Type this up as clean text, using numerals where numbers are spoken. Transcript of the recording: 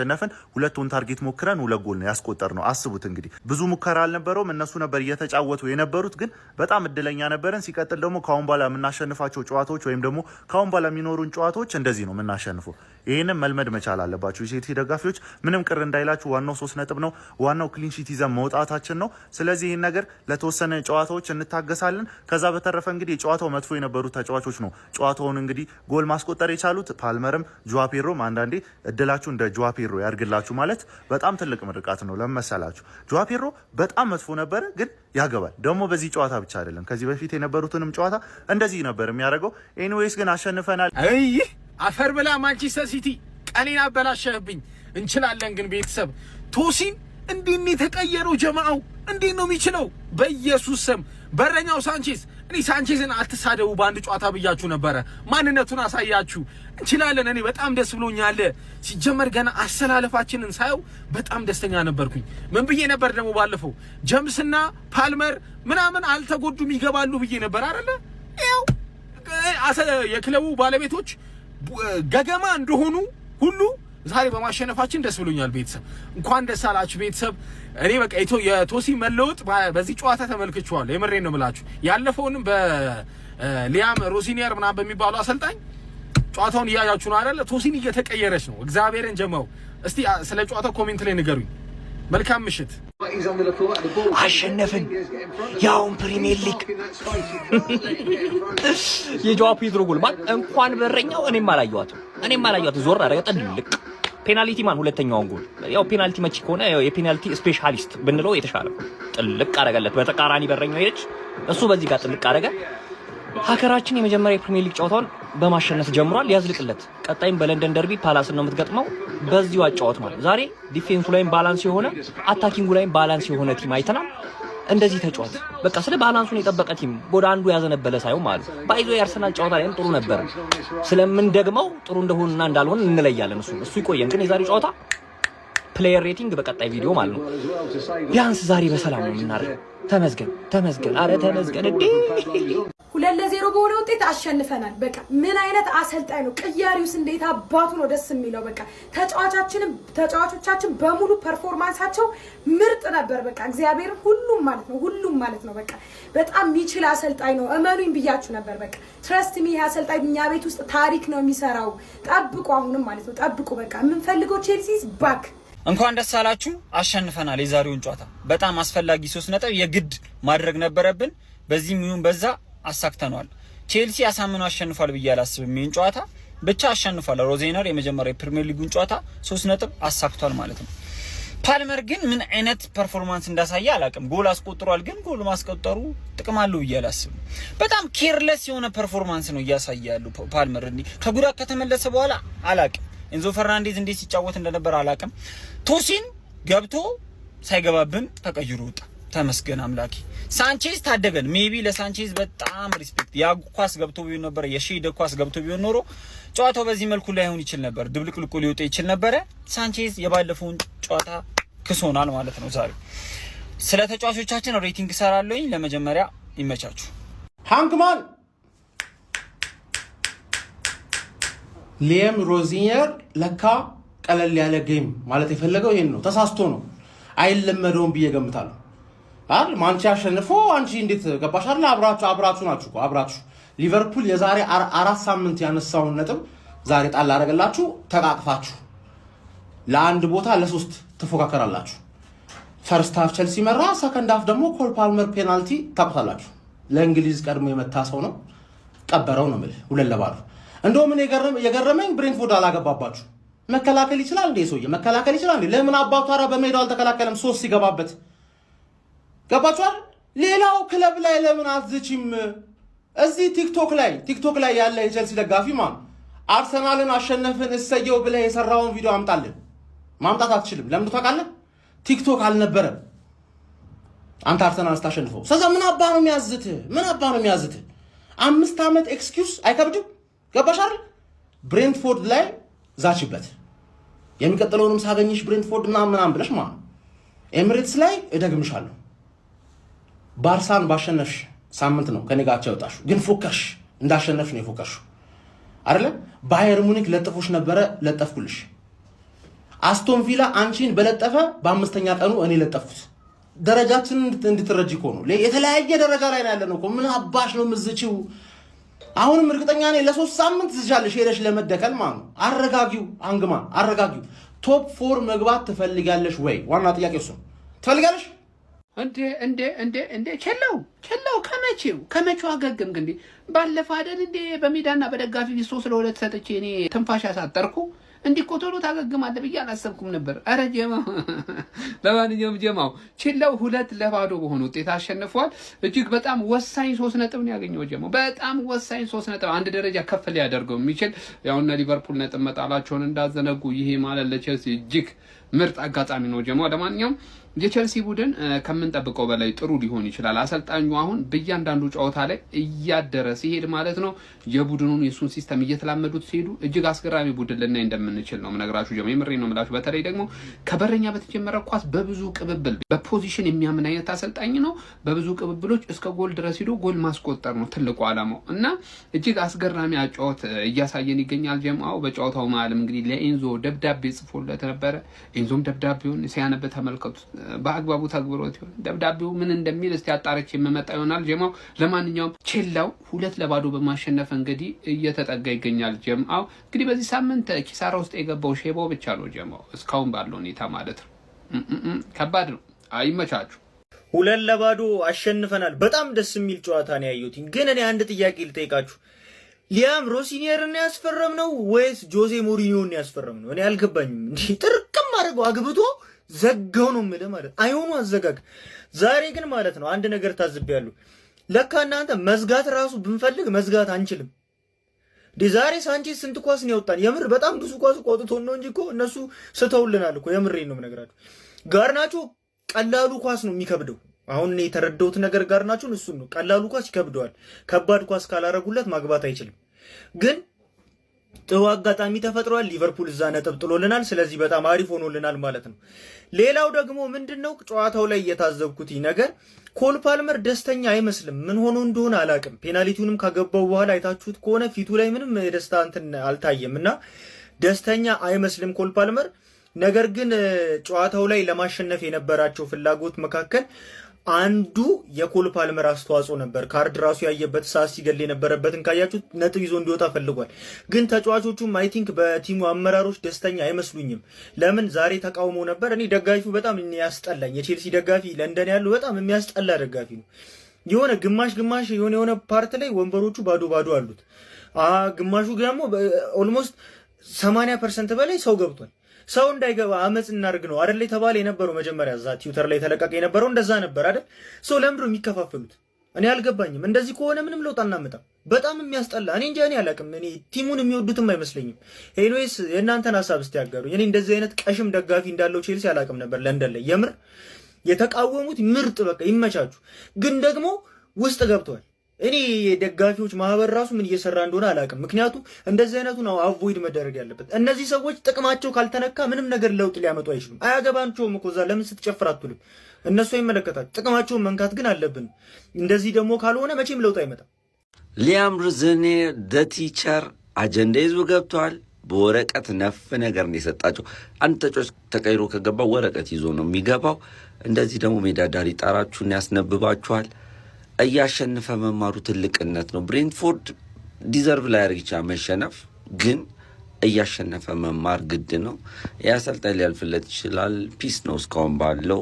ተነፈን ሁለቱን ታርጌት ሞክረን ሁለት ጎል ነው ያስቆጠርነው። አስቡት እንግዲህ ብዙ ሙከራ አልነበረውም። እነሱ ነበር እየተጫወቱ የነበሩት ግን በጣም እድለኛ ነበርን። ሲቀጥል ደግሞ ካሁን በኋላ የምናሸንፋቸው ጨዋታዎች ወይም ደግሞ ካሁን በኋላ የሚኖሩን ጨዋታዎች እንደዚህ ነው የምናሸንፈው። ይሄንን መልመድ መቻል አለባችሁ የቼልሲ ደጋፊዎች። ምንም ቅር እንዳይላችሁ ዋናው 3 ነጥብ ነው። ዋናው ክሊን ሺት ይዘን መውጣታችን ነው። ስለዚህ ይሄን ነገር ለተወሰነ ጨዋታዎች እንታገሳለን። ከዛ በተረፈ እንግዲህ የጨዋታው መጥፎ የነበሩት ተጫዋቾች ነው ጨዋታውን እንግዲህ ጎል ማስቆጠር የቻሉት። ፓልመርም ጆዋ ፔድሮም አንዳንዴ እድላችሁ እንደ ጆዋ ፔድሮ ያርግላችሁ ማለት በጣም ትልቅ ምርቃት ነው ለመሰላችሁ። ጆዋ ፔድሮ በጣም መጥፎ ነበረ ግን ያገባል። ደግሞ በዚህ ጨዋታ ብቻ አይደለም ከዚህ በፊት የነበሩትንም ጨዋታ እንደዚህ ነበር የሚያደርገው። ኤኒዌይስ ግን አሸንፈናል። አይ አፈር ብላ ማንቸስተር ሲቲ ቀኔን አበላሸህብኝ። እንችላለን ግን ቤተሰብ ቶሲን እንዴት ነው የተቀየረው? ጀማዓው እንዴት ነው የሚችለው? በኢየሱስ ስም በረኛው ሳንቼዝ። እኔ ሳንቼዝን አትሳደቡ በአንድ ጨዋታ ብያችሁ ነበረ። ማንነቱን አሳያችሁ። እንችላለን። እኔ በጣም ደስ ብሎኛል። ሲጀመር ገና አሰላለፋችንን ሳየው በጣም ደስተኛ ነበርኩኝ። ምን ብዬ ነበር ደግሞ ባለፈው ጀምስና ፓልመር ምናምን አልተጎዱም ይገባሉ ብዬ ነበር አይደለ? ያው የክለቡ ባለቤቶች ገገማ እንደሆኑ ሁሉ ዛሬ በማሸነፋችን ደስ ብሎኛል። ቤተሰብ እንኳን ደስ አላችሁ ቤተሰብ። እኔ በቃ የቶሲ መለወጥ በዚህ ጨዋታ ተመልክቼዋለሁ። የምሬን ነው የምላችሁ። ያለፈውንም በሊያም ሮሲኒየር ምናምን በሚባሉ አሰልጣኝ ጨዋታውን እያያችሁ ነው አይደለ? ቶሲን እየተቀየረች ነው። እግዚአብሔርን ጀማው። እስቲ ስለ ጨዋታው ኮሜንት ላይ ንገሩኝ። መልካም ምሽት። አሸነፍን። ያውን ፕሪሚየር ሊግ የጆዋ ፔድሮ ጎል ማን እንኳን በረኛው እኔም አላየኋትም። ዞር አረገ ጥልቅ ፔናልቲ ማን ሁለተኛውን ጎል ያው ፔናልቲ መቺ ከሆነ የፔናልቲ ስፔሻሊስት ብንለው የተሻለ ጥልቅ አረገለት። በተቃራኒ በረኛው ሄደች፣ እሱ በዚህ ጋር ጥልቅ አረገ። ሀገራችን የመጀመሪያ የፕሪሚየር ሊግ ጨዋታውን በማሸነፍ ጀምሯል። ያዝልቅለት። ቀጣይም በለንደን ደርቢ ፓላስን ነው የምትገጥመው። በዚሁ አጫወት ማለት ዛሬ ዲፌንሱ ላይም ባላንስ የሆነ አታኪንጉ ላይም ባላንስ የሆነ ቲም አይተናል። እንደዚህ ተጫወት በቃ ስለ ባላንሱን የጠበቀ ቲም ወደ አንዱ ያዘነበለ ሳይሆን ማለት ባይዞ የአርሰናል ጨዋታ ላይም ጥሩ ነበር። ስለምን ደግመው ጥሩ እንደሆነና እንዳልሆነ እንለያለን። እሱ ይቆየን። ግን የዛሬ ጨዋታ ፕሌየር ሬቲንግ በቀጣይ ቪዲዮ ማለት ነው። ቢያንስ ዛሬ በሰላም ነው የምናደርገው። ተመስገን አረ ተመስገን እንዴ 2-0 በሆነ ውጤት አሸንፈናል። በቃ ምን አይነት አሰልጣኝ ነው! ቅያሪውስ እንዴት አባቱ ነው ደስ የሚለው። በቃ ተጫዋቾቻችን በሙሉ ፐርፎርማንሳቸው ምርጥ ነበር። በቃ እግዚአብሔር ሁሉም ማለት ነው በቃ በጣም የሚችል አሰልጣኝ ነው። እመኑኝ ብያችሁ ነበር። በቃ ትረስት ሚ አሰልጣኝ እኛ ቤት ውስጥ ታሪክ ነው የሚሰራው። ጠብቁ፣ አሁንም ማለት ነው ጠብቁ። በቃ የምንፈልገው ቼልሲስ ባክ። እንኳን ደስ አላችሁ፣ አሸንፈናል። የዛሬውን ጨዋታ በጣም አስፈላጊ 3 ነጥብ የግድ ማድረግ ነበረብን። በዚህም ይሁን በዛ አሳክተናል። ቼልሲ አሳምኖ አሸንፏል ብዬ አላስብም። ይሄን ጨዋታ ብቻ አሸንፏል። ሮዜነር የመጀመሪያ የፕሪሚየር ሊጉን ጨዋታ 3 ነጥብ አሳክቷል ማለት ነው። ፓልመር ግን ምን አይነት ፐርፎርማንስ እንዳሳየ አላቅም። ጎል አስቆጥሯል፣ ግን ጎል ማስቆጠሩ ጥቅም አለው ብዬ አላስብም። በጣም ኬርለስ የሆነ ፐርፎርማንስ ነው እያሳየ ያለው ፓልመር። እንዴ ከጉዳት ከተመለሰ በኋላ አላቅም። ኤንዞ ፈርናንዴዝ እንዴት ሲጫወት እንደነበር አላቅም። ቶሲን ገብቶ ሳይገባብን ተቀይሮ ወጣ። ተመስገን አምላኪ። ሳንቼዝ ታደገን። ሜቢ ለሳንቼዝ በጣም ሪስፔክት። ያ ኳስ ገብቶ ቢሆን ነበር፣ የሺደ ኳስ ገብቶ ቢሆን ኖሮ ጨዋታው በዚህ መልኩ ላይሆን ይችል ነበር፣ ድብልቅልቁ ሊወጣ ይችል ነበር። ሳንቼዝ የባለፈውን ጨዋታ ክሶናል ማለት ነው። ዛሬ ስለ ተጫዋቾቻችን ሬቲንግ ሰራለኝ። ለመጀመሪያ ይመቻችሁ። ሃንክማን ሊያም ሮዚኒየር ለካ ቀለል ያለ ጌም ማለት የፈለገው ይሄን ነው። ተሳስቶ ነው፣ አይለመደውም ብዬ ገምታለሁ። ማንቺ አሸንፎ አንቺ እንዴት ገባሽ አይደል? አብራችሁ ናችሁ። ሊቨርፑል የዛሬ 4 ሳምንት ያነሳውን ነጥብ ዛሬ ጣል አደረገላችሁ። ተቃቅፋችሁ ለአንድ ቦታ ለ3 ተፎካከራላችሁ። ፈርስት ሃፍ ቸልሲ መራ፣ ሰከንድ ሃፍ ደግሞ ኮል ፓልመር ፔናልቲ ታቁታላችሁ። ለእንግሊዝ ቀድሞ የመታ ሰው ነው፣ ቀበረው ነው ማለት 2-0። እንደውም እኔ የገረመኝ ብሬንትፎርድ አላገባባችሁ። መከላከል ይችላል እንዴ? ሰውዬ መከላከል ይችላል እንዴ? ለምን አባቱ አራ በሜዳው አልተከላከለም? 3 ሲገባበት ገባችኋል? ሌላው ክለብ ላይ ለምን አትዝቺም? እዚህ ቲክቶክ ላይ ያለ የቸልሲ ደጋፊ ማን አርሰናልን አሸነፍን እሰየው ብለህ የሰራውን ቪዲዮ አምጣልን። ማምጣት አትችልም። ለምን ታውቃለህ? ቲክቶክ አልነበረም። አንተ አርሰናል ስታሸንፈው ስለዚህ ምን አባ ነው የሚያዝትህ? 5 ዓመት ኤክስኪውዝ አይከብድም? ገባሽ አይደል? ብሬንትፎርድ ላይ ዛችበት። የሚቀጥለውንም ሳገኝሽ ብሬንትፎርድ ምናምን ብለሽ ማለት ኤሚሬትስ ላይ እደግምሻለሁ። ባርሳን ባሸነፍሽ ሳምንት ነው ከኔ ጋር አቻውጣሽ፣ ግን ፎከርሽ እንዳሸነፍሽ ነው የፎከርሽው አይደለ? ባየር ሙኒክ ለጥፎሽ ነበረ፣ ለጠፍኩልሽ። አስቶን ቪላ አንቺን በለጠፈ በአምስተኛ ቀኑ እኔ ለጠፍኩት። ደረጃችንን እንድትረጂ እኮ ነው። የተለያየ ደረጃ ላይ ነው ያለነው እኮ። ምን አባሽ ነው ምዝቺው? አሁንም እርግጠኛ ነኝ ለ3 ሳምንት ትዝቻለሽ ሄደሽ ለመደከል ማለት ነው። አረጋጊው አንግማ አረጋጊው። ቶፕ 4 መግባት ትፈልጋለሽ ወይ? ዋና ጥያቄ እሱ ነው። ትፈልጋለሽ እንዴ ቸለው ከመቼው አገገምክ እንዴ? ባለፈው አይደል እንዴ በሜዳና በደጋፊ ቢሶ ስለሁለት ሰጥቼ እኔ ትንፋሽ ያሳጠርኩ እንዲህ እኮ ቶሎ ታገግማለህ ብዬ አላሰብኩም ነበር። አረ ጀማው ለማንኛውም ጀማው ችለው 2-0 በሆነ ውጤት አሸንፏል። እጅግ በጣም ወሳኝ 3 ነጥብ ነው ያገኘው ጀማው። በጣም ወሳኝ 3 ነጥብ አንድ ደረጃ ከፍ ሊያደርገው የሚችል ያውና ሊቨርፑል ነጥብ መጣላቸውን እንዳዘነጉ ይሄ ማለት ለቼልሲ እጅግ ምርጥ አጋጣሚ ነው ጀማው። ለማንኛውም የቼልሲ ቡድን ከምንጠብቀው በላይ ጥሩ ሊሆን ይችላል። አሰልጣኙ አሁን በእያንዳንዱ ጨዋታ ላይ እያደረ ሲሄድ ማለት ነው የቡድኑን የሱን ሲስተም እየተላመዱት ሲሄዱ እጅግ አስገራሚ ቡድን ልናይ እንደምንችል ነው ምነግራችሁ ጀማው። የምሬ ነው የምላችሁ። በተለይ ደግሞ ከበረኛ በተጀመረ ኳስ በብዙ ቅብብል በፖዚሽን የሚያምን አይነት አሰልጣኝ ነው። በብዙ ቅብብሎች እስከ ጎል ድረስ ሄዶ ጎል ማስቆጠር ነው ትልቁ ዓላማው እና እጅግ አስገራሚ አጫወት እያሳየን ይገኛል ጀማው። በጨዋታው መሀልም እንግዲህ ለኤንዞ ደብዳቤ ጽፎለት ነበረ። ኤንዞም ደብዳቤውን ሲያነብ ተመልከቱት። በአግባቡ ተግብሮት ይሆን ደብዳቤው ምን እንደሚል እስቲ አጣርቼ የምመጣ ይሆናል ጀማው። ለማንኛውም ቼላው 2-0 በማሸነፍ እንግዲህ እየተጠጋ ይገኛል ጀማው። እንግዲህ በዚህ ሳምንት ኪሳራ ውስጥ የገባው ሼቦ ብቻ ነው ጀማው እስካሁን ባለው ሁኔታ ማለት ነው። ከባድ ነው። አይመቻችሁ። 2-0 አሸንፈናል። በጣም ደስ የሚል ጨዋታ ነው ያዩት። ግን እኔ አንድ ጥያቄ ልጠይቃችሁ። ሊያም ሮሲኒየርን ያስፈረም ነው ወይስ ጆዜ ሞሪኒዮን ያስፈረም ነው? እኔ አልገባኝም። እንዴ ጥርቅም አድርገው አግብቶ ዘጋው ነው የምልህ ማለት አይሆኑ አዘጋግ። ዛሬ ግን ማለት ነው አንድ ነገር ታዝቤያለሁ። ለካ እናንተ መዝጋት ራሱ ብንፈልግ መዝጋት አንችልም። ዛሬ ሳንቼዝ ስንት ኳስ ነው ያወጣን? የምር በጣም ብዙ ኳስ ቆጥቶን ነው እንጂ እኮ እነሱ ስተውልናል እኮ። የምሬን ነው የምነግራችሁ። ጋርናቾ ቀላሉ ኳስ ነው የሚከብደው። አሁን የተረዳሁት ነገር ጋርናቾን እሱን ነው። ቀላሉ ኳስ ይከብደዋል። ከባድ ኳስ ካላረጉለት ማግባት አይችልም። ግን ጥሩ አጋጣሚ ተፈጥሯል። ሊቨርፑል እዛ ነጥብ ጥሎልናል። ስለዚህ በጣም አሪፍ ሆኖልናል ማለት ነው። ሌላው ደግሞ ምንድነው ጨዋታው ላይ የታዘብኩት ነገር ኮል ፓልመር ደስተኛ አይመስልም። ምን ሆኖ እንደሆነ አላቅም። ፔናልቲውንም ካገባው በኋላ አይታችሁት ከሆነ ፊቱ ላይ ምንም የደስታ እንትን አልታየም እና ደስተኛ አይመስልም ኮል ፓልመር። ነገር ግን ጨዋታው ላይ ለማሸነፍ የነበራቸው ፍላጎት መካከል አንዱ የኮል ፓልመር አስተዋጽኦ ነበር። ካርድ ራሱ ያየበት ሰዓት ሲገል የነበረበትን ካያችሁት ነጥብ ይዞ እንዲወጣ ፈልጓል። ግን ተጫዋቾቹም አይ ቲንክ በቲሙ አመራሮች ደስተኛ አይመስሉኝም። ለምን ዛሬ ተቃውሞ ነበር። እኔ ደጋፊው በጣም ያስጠላኝ የቼልሲ ደጋፊ ለንደን ያለው በጣም የሚያስጠላ ደጋፊ ነው። የሆነ ግማሽ የሆነ ፓርት ላይ ወንበሮቹ ባዶ አሉት። ግማሹ ደግሞ ኦልሞስት 80% በላይ ሰው ገብቷል። ሰው እንዳይገባ አመጽ እናርግ ነው አይደል የተባለ የነበረው። መጀመሪያ እዛ ትዊተር ላይ ተለቀቀ የነበረው እንደዛ ነበር አይደል? ሰው ለምንድን ነው የሚከፋፈሉት? እኔ አልገባኝም። እንደዚህ ከሆነ ምንም ለውጥ አናመጣም። በጣም የሚያስጠላ። እኔ እንጃ እኔ አላውቅም። እኔ ቲሙን የሚወዱትም አይመስለኝም። ኤኒዌይስ የእናንተን ሀሳብ እስቲ ያጋሩኝ። እኔ እንደዚህ አይነት ቀሽም ደጋፊ እንዳለው ቼልሲ አላውቅም ነበር ለንደን ላይ። የምር የተቃወሙት ምርጥ በቃ ይመቻችሁ። ግን ደግሞ ውስጥ ገብቷል። እኔ የደጋፊዎች ማህበር ራሱ ምን እየሰራ እንደሆነ አላውቅም። ምክንያቱም እንደዚህ አይነቱ ነው አቮይድ መደረግ ያለበት። እነዚህ ሰዎች ጥቅማቸው ካልተነካ ምንም ነገር ለውጥ ሊያመጡ አይችሉም። አያገባቸውም እኮ እዛ ለምን ስትጨፍር አትሉም? እነሱ አይመለከታቸው። ጥቅማቸውን መንካት ግን አለብን። እንደዚህ ደግሞ ካልሆነ መቼም ለውጥ አይመጣም። ሊያም ሮዝኔር ደ ቲቸር አጀንዳ ይዞ ገብቷል። በወረቀት ነፍ ነገር ነው የሰጣቸው። አንድ ተጫዋች ተቀይሮ ከገባ ወረቀት ይዞ ነው የሚገባው። እንደዚህ ደግሞ ሜዳ ዳር ይጣራችሁን ያስነብባችኋል። እያሸነፈ መማሩ ትልቅነት ነው። ብሬንትፎርድ ዲዘርቭ ላይ ያርግቻ መሸነፍ ግን እያሸነፈ መማር ግድ ነው። የአሰልጣኝ ሊያልፍለት ይችላል። ፒስ ነው እስካሁን ባለው